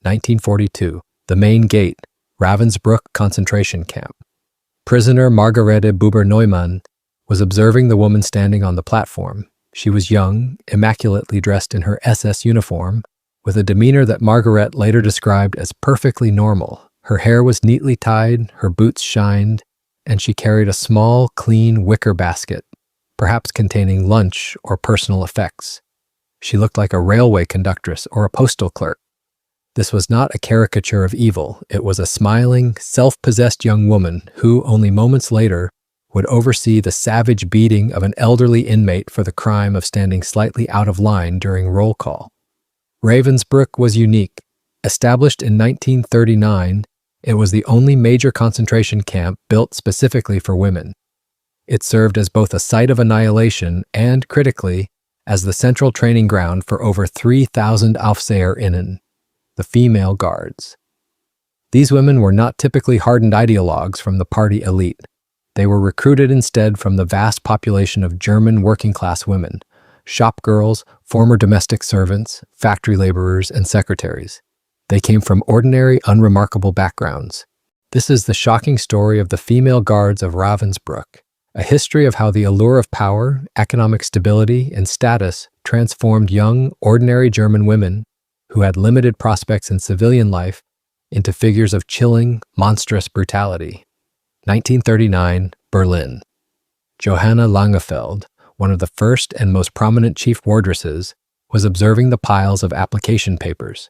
1942. The Main Gate, Ravensbrück concentration camp. Prisoner Margarete Buber-Neumann was observing the woman standing on the platform. She was young, immaculately dressed in her SS uniform, with a demeanor that Margaret later described as perfectly normal. Her hair was neatly tied, her boots shined, and she carried a small, clean wicker basket, perhaps containing lunch or personal effects. She looked like a railway conductress or a postal clerk. This was not a caricature of evil. It was a smiling, self-possessed young woman who, only moments later, would oversee the savage beating of an elderly inmate for the crime of standing slightly out of line during roll call. Ravensbrück was unique. Established in 1939, it was the only major concentration camp built specifically for women. It served as both a site of annihilation and, critically, as the central training ground for over 3,000 Aufseherinnen, the female guards. These women were not typically hardened ideologues from the party elite. They were recruited instead from the vast population of German working-class women, shop girls, former domestic servants, factory laborers, and secretaries. They came from ordinary, unremarkable backgrounds. This is the shocking story of the female guards of Ravensbrück, a history of how the allure of power, economic stability, and status transformed young, ordinary German women who had limited prospects in civilian life into figures of chilling, monstrous brutality. 1939, Berlin. Johanna Langefeld, one of the first and most prominent chief wardresses, was observing the piles of application papers.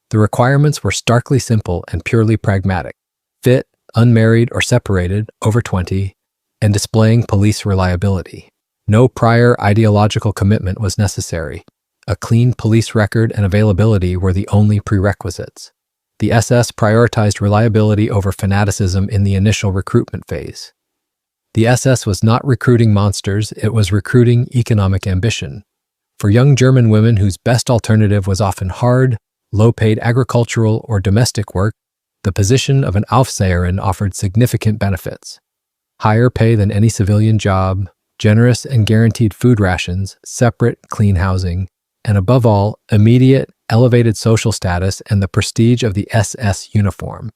The requirements were starkly simple and purely pragmatic: fit, unmarried or separated, over 20, and displaying police reliability. No prior ideological commitment was necessary. A clean police record and availability were the only prerequisites. The SS prioritized reliability over fanaticism in the initial recruitment phase. The SS was not recruiting monsters, it was recruiting economic ambition. For young German women whose best alternative was often hard, low-paid agricultural or domestic work, the position of an Aufseherin offered significant benefits. Higher pay than any civilian job, generous and guaranteed food rations, separate, clean housing, and above all, immediate, elevated social status and the prestige of the SS uniform.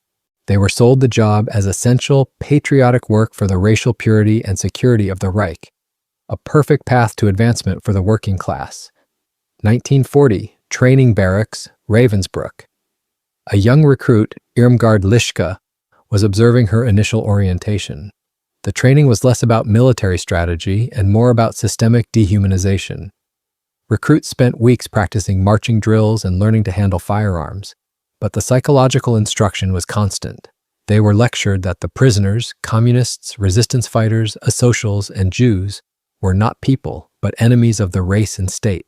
They were sold the job as essential, patriotic work for the racial purity and security of the Reich, a perfect path to advancement for the working class. 1940, training barracks, Ravensbrück. A young recruit, Irmgard Lischke, was observing her initial orientation. The training was less about military strategy and more about systemic dehumanization. Recruits spent weeks practicing marching drills and learning to handle firearms, but the psychological instruction was constant. They were lectured that the prisoners, communists, resistance fighters, asocials, and Jews were not people, but enemies of the race and state.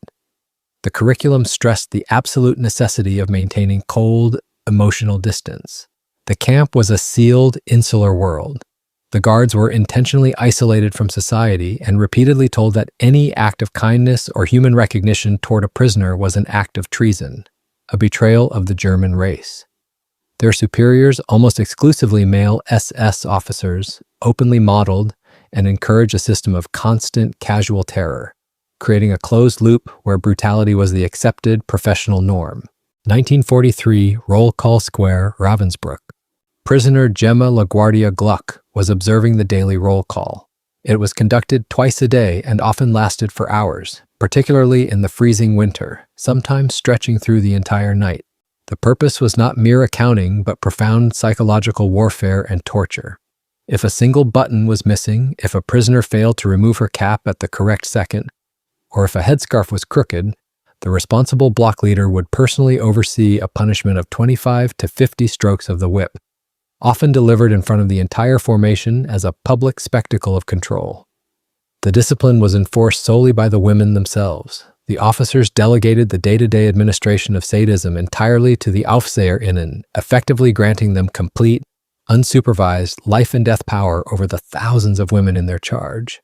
The curriculum stressed the absolute necessity of maintaining cold, emotional distance. The camp was a sealed, insular world. The guards were intentionally isolated from society and repeatedly told that any act of kindness or human recognition toward a prisoner was an act of treason, a betrayal of the German race. Their superiors, almost exclusively male SS officers, openly modeled and encouraged a system of constant, casual terror, creating a closed loop where brutality was the accepted professional norm. 1943, Roll Call Square, Ravensbrück. Prisoner Gemma LaGuardia Gluck was observing the daily roll call. It was conducted twice a day and often lasted for hours, particularly in the freezing winter, sometimes stretching through the entire night. The purpose was not mere accounting, but profound psychological warfare and torture. If a single button was missing, if a prisoner failed to remove her cap at the correct second, or if a headscarf was crooked, the responsible block leader would personally oversee a punishment of 25 to 50 strokes of the whip, often delivered in front of the entire formation as a public spectacle of control. The discipline was enforced solely by the women themselves. The officers delegated the day-to-day administration of sadism entirely to the Aufseherinnen, effectively granting them complete, unsupervised, life-and-death power over the thousands of women in their charge.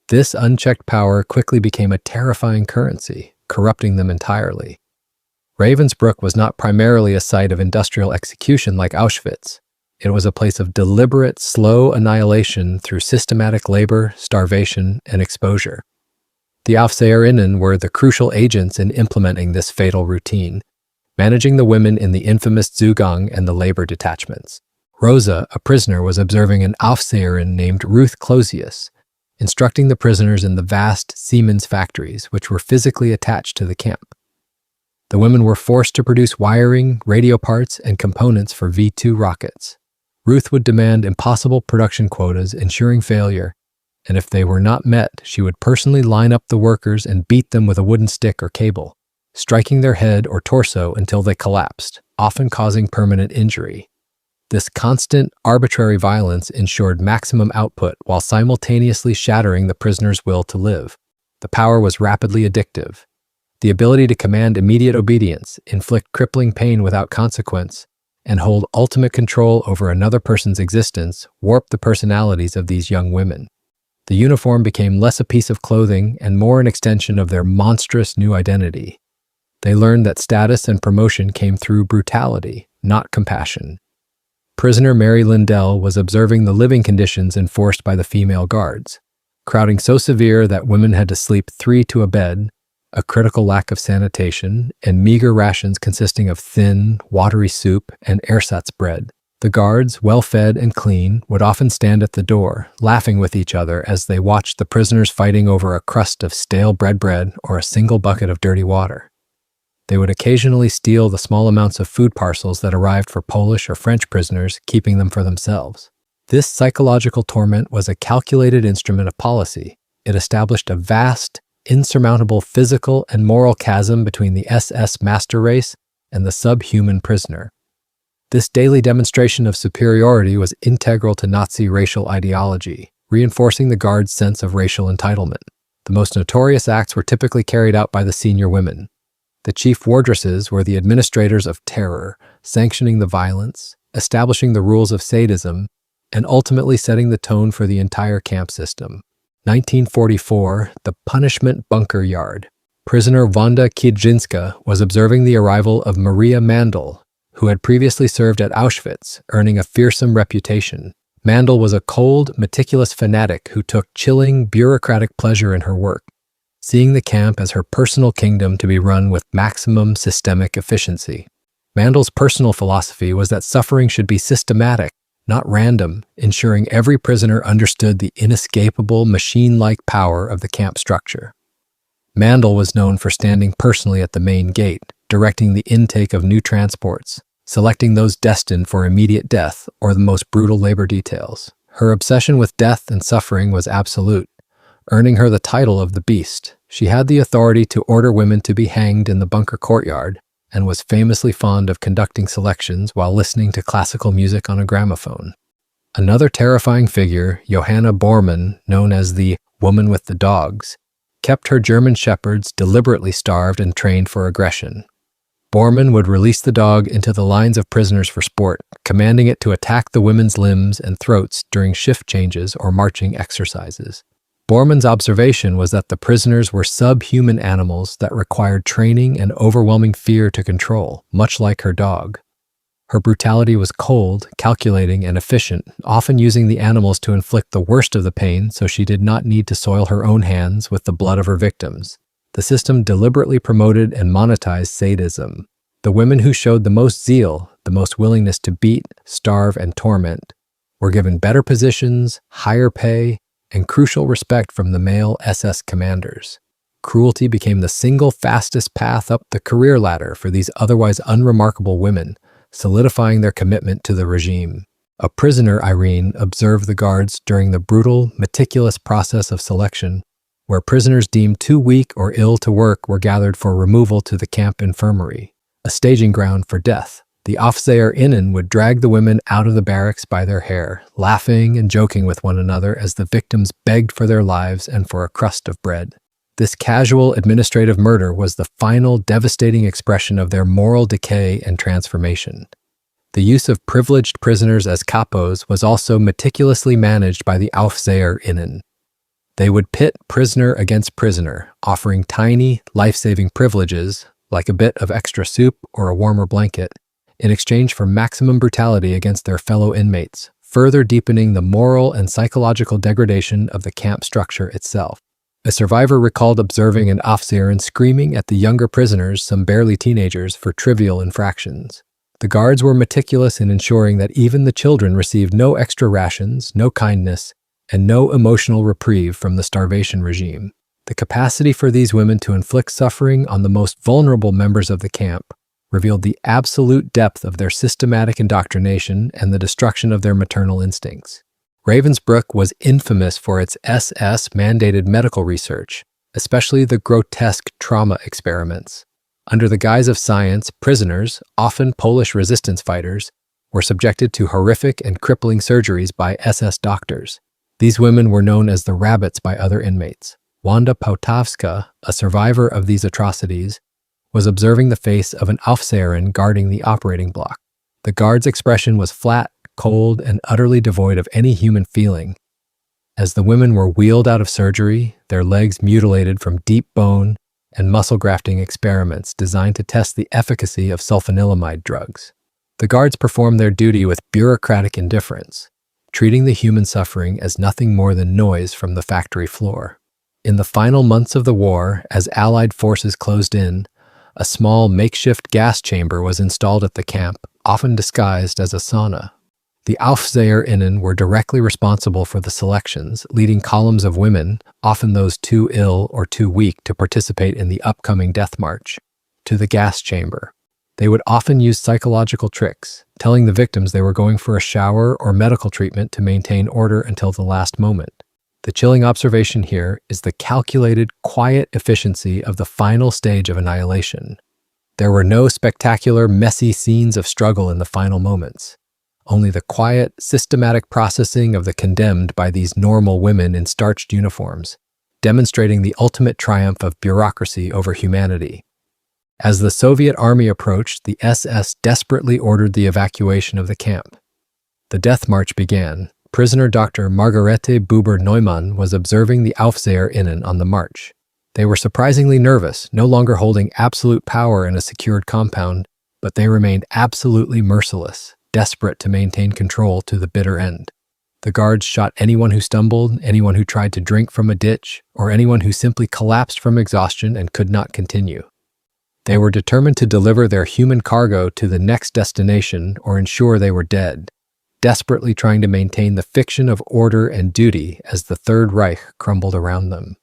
This unchecked power quickly became a terrifying currency, corrupting them entirely. Ravensbrück was not primarily a site of industrial execution like Auschwitz. It was a place of deliberate, slow annihilation through systematic labor, starvation, and exposure. The Aufseherinnen were the crucial agents in implementing this fatal routine. managing the women in the infamous Zugang and the labor detachments. Rosa, a prisoner, was observing an Aufseherin named Ruth Closius, instructing the prisoners in the vast Siemens factories, which were physically attached to the camp. The women were forced to produce wiring, radio parts, and components for V-2 rockets. Ruth would demand impossible production quotas, ensuring failure, and if they were not met, she would personally line up the workers and beat them with a wooden stick or cable, striking their head or torso until they collapsed, often causing permanent injury. This constant, arbitrary violence ensured maximum output while simultaneously shattering the prisoner's will to live. The power was rapidly addictive. The ability to command immediate obedience, inflict crippling pain without consequence, and hold ultimate control over another person's existence warped the personalities of these young women. The uniform became less a piece of clothing and more an extension of their monstrous new identity. They learned that status and promotion came through brutality, not compassion. Prisoner Mary Lindell was observing the living conditions enforced by the female guards, crowding so severe that women had to sleep 3 to a bed, a critical lack of sanitation, and meager rations consisting of thin, watery soup and ersatz bread. The guards, well-fed and clean, would often stand at the door, laughing with each other as they watched the prisoners fighting over a crust of stale bread or a single bucket of dirty water. They would occasionally steal the small amounts of food parcels that arrived for Polish or French prisoners, keeping them for themselves. This psychological torment was a calculated instrument of policy. It established a vast, insurmountable physical and moral chasm between the SS master race and the subhuman prisoner. This daily demonstration of superiority was integral to Nazi racial ideology, reinforcing the guards' sense of racial entitlement. The most notorious acts were typically carried out by the senior women. The chief wardresses were the administrators of terror, sanctioning the violence, establishing the rules of sadism, and ultimately setting the tone for the entire camp system. 1944, the punishment bunker yard. Prisoner Wanda Kiedzinska was observing the arrival of Maria Mandl, who had previously served at Auschwitz, earning a fearsome reputation. Mandl was a cold, meticulous fanatic who took chilling, bureaucratic pleasure in her work, seeing the camp as her personal kingdom to be run with maximum systemic efficiency. Mandl's personal philosophy was that suffering should be systematic, not random, ensuring every prisoner understood the inescapable, machine-like power of the camp structure. Mandl was known for standing personally at the main gate, directing the intake of new transports, selecting those destined for immediate death or the most brutal labor details. Her obsession with death and suffering was absolute, earning her the title of the Beast. She had the authority to order women to be hanged in the bunker courtyard and was famously fond of conducting selections while listening to classical music on a gramophone. Another terrifying figure, Johanna Bormann, known as the Woman with the Dogs, kept her German shepherds deliberately starved and trained for aggression. Bormann would release the dog into the lines of prisoners for sport, commanding it to attack the women's limbs and throats during shift changes or marching exercises. Bormann's observation was that the prisoners were subhuman animals that required training and overwhelming fear to control, much like her dog. Her brutality was cold, calculating, and efficient, often using the animals to inflict the worst of the pain so she did not need to soil her own hands with the blood of her victims. The system deliberately promoted and monetized sadism. The women who showed the most zeal, the most willingness to beat, starve, and torment, were given better positions, higher pay, and crucial respect from the male SS commanders. Cruelty became the single fastest path up the career ladder for these otherwise unremarkable women, solidifying their commitment to the regime. A prisoner, Irene, observed the guards during the brutal, meticulous process of selection, where prisoners deemed too weak or ill to work were gathered for removal to the camp infirmary, a staging ground for death. The Aufseherinnen would drag the women out of the barracks by their hair, laughing and joking with one another as the victims begged for their lives and for a crust of bread. This casual administrative murder was the final devastating expression of their moral decay and transformation. The use of privileged prisoners as capos was also meticulously managed by the Aufseherinnen. They would pit prisoner against prisoner, offering tiny, life-saving privileges, like a bit of extra soup or a warmer blanket, in exchange for maximum brutality against their fellow inmates, further deepening the moral and psychological degradation of the camp structure itself. A survivor recalled observing an Aufseherin screaming at the younger prisoners, some barely teenagers, for trivial infractions. The guards were meticulous in ensuring that even the children received no extra rations, no kindness, and no emotional reprieve from the starvation regime. The capacity for these women to inflict suffering on the most vulnerable members of the camp revealed the absolute depth of their systematic indoctrination and the destruction of their maternal instincts. Ravensbrück was infamous for its SS-mandated medical research, especially the grotesque trauma experiments. Under the guise of science, prisoners, often Polish resistance fighters, were subjected to horrific and crippling surgeries by SS doctors. These women were known as the rabbits by other inmates. Wanda Potawska, a survivor of these atrocities, was observing the face of an Aufseherin guarding the operating block. The guard's expression was flat, cold, and utterly devoid of any human feeling. As the women were wheeled out of surgery, their legs mutilated from deep bone and muscle grafting experiments designed to test the efficacy of sulfanilamide drugs. The guards performed their duty with bureaucratic indifference, treating the human suffering as nothing more than noise from the factory floor. In the final months of the war, as Allied forces closed in, a small makeshift gas chamber was installed at the camp, often disguised as a sauna. The Aufseherinnen were directly responsible for the selections, leading columns of women, often those too ill or too weak to participate in the upcoming death march, to the gas chamber. They would often use psychological tricks, telling the victims they were going for a shower or medical treatment to maintain order until the last moment. The chilling observation here is the calculated, quiet efficiency of the final stage of annihilation. There were no spectacular, messy scenes of struggle in the final moments. Only the quiet, systematic processing of the condemned by these normal women in starched uniforms, demonstrating the ultimate triumph of bureaucracy over humanity. As the Soviet army approached, the SS desperately ordered the evacuation of the camp. The death march began. Prisoner Dr. Margarete Buber-Neumann was observing the Aufseherinnen on the march. They were surprisingly nervous, no longer holding absolute power in a secured compound, but they remained absolutely merciless, desperate to maintain control to the bitter end. The guards shot anyone who stumbled, anyone who tried to drink from a ditch, or anyone who simply collapsed from exhaustion and could not continue. They were determined to deliver their human cargo to the next destination or ensure they were dead, desperately trying to maintain the fiction of order and duty as the Third Reich crumbled around them.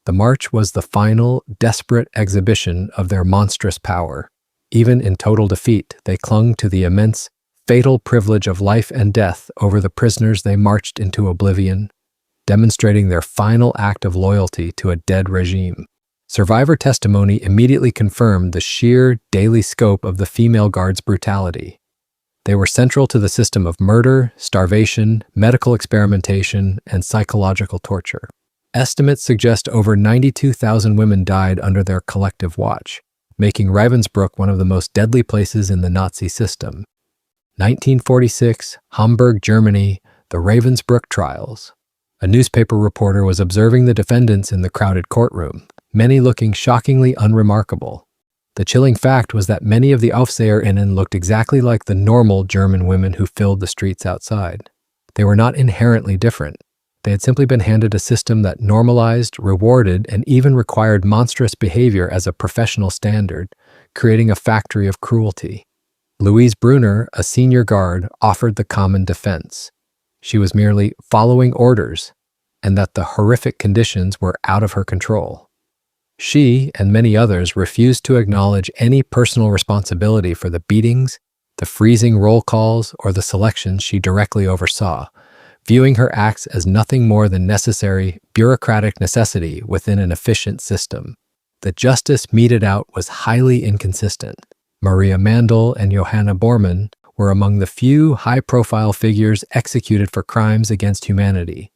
The march was the final, desperate exhibition of their monstrous power. Even in total defeat, they clung to the immense, fatal privilege of life and death over the prisoners they marched into oblivion, demonstrating their final act of loyalty to a dead regime. Survivor testimony immediately confirmed the sheer daily scope of the female guards' brutality. They were central to the system of murder, starvation, medical experimentation, and psychological torture. Estimates suggest over 92,000 women died under their collective watch, making Ravensbrück one of the most deadly places in the Nazi system. 1946, Hamburg, Germany, the Ravensbrück trials. A newspaper reporter was observing the defendants in the crowded courtroom, many looking shockingly unremarkable. The chilling fact was that many of the Aufseherinnen looked exactly like the normal German women who filled the streets outside. They were not inherently different. They had simply been handed a system that normalized, rewarded, and even required monstrous behavior as a professional standard, creating a factory of cruelty. Louise Brunner, a senior guard, offered the common defense. She was merely following orders, and that the horrific conditions were out of her control. She and many others refused to acknowledge any personal responsibility for the beatings, the freezing roll calls, or the selections she directly oversaw, viewing her acts as nothing more than necessary, bureaucratic necessity within an efficient system. The justice meted out was highly inconsistent. Maria Mandel and Johanna Bormann were among the few high-profile figures executed for crimes against humanity.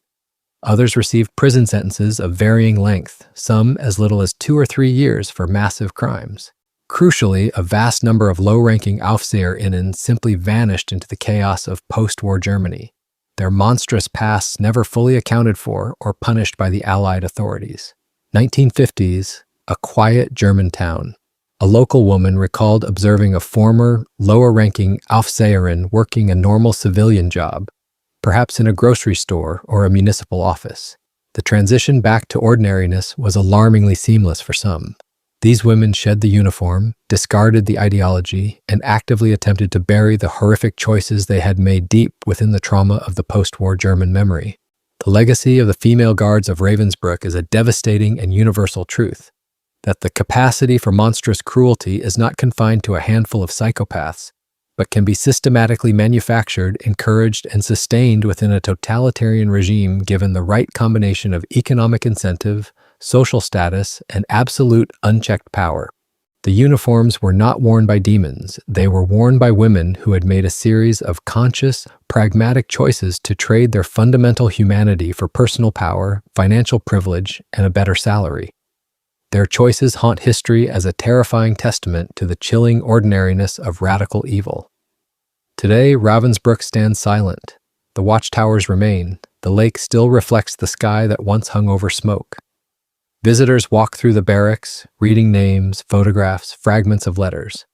Others received prison sentences of varying length, some as little as 2 or 3 years for massive crimes. Crucially, a vast number of low-ranking Aufseherinnen simply vanished into the chaos of post-war Germany, their monstrous pasts never fully accounted for or punished by the Allied authorities. 1950s, a quiet German town. A local woman recalled observing a former, lower-ranking Aufseherin working a normal civilian job, perhaps in a grocery store or a municipal office. The transition back to ordinariness was alarmingly seamless for some. These women shed the uniform, discarded the ideology, and actively attempted to bury the horrific choices they had made deep within the trauma of the post-war German memory. The legacy of the female guards of Ravensbrück is a devastating and universal truth, that the capacity for monstrous cruelty is not confined to a handful of psychopaths, but can be systematically manufactured, encouraged, and sustained within a totalitarian regime given the right combination of economic incentive, social status, and absolute unchecked power. The uniforms were not worn by demons, they were worn by women who had made a series of conscious, pragmatic choices to trade their fundamental humanity for personal power, financial privilege, and a better salary. Their choices haunt history as a terrifying testament to the chilling ordinariness of radical evil. Today, Ravensbrück stands silent. The watchtowers remain. The lake still reflects the sky that once hung over smoke. Visitors walk through the barracks, reading names, photographs, fragments of letters.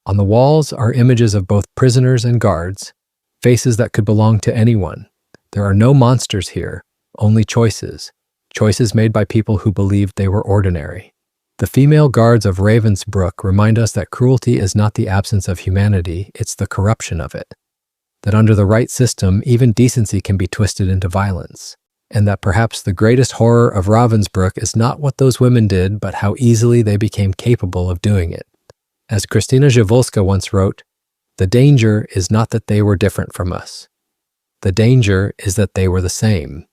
On the walls are images of both prisoners and guards, faces that could belong to anyone. There are no monsters here, only choices. Choices made by people who believed they were ordinary. The female guards of Ravensbrück remind us that cruelty is not the absence of humanity, it's the corruption of it. That under the right system, even decency can be twisted into violence. And that perhaps the greatest horror of Ravensbrück is not what those women did, but how easily they became capable of doing it. As Christina Jawolska once wrote, "The danger is not that they were different from us. The danger is that they were the same."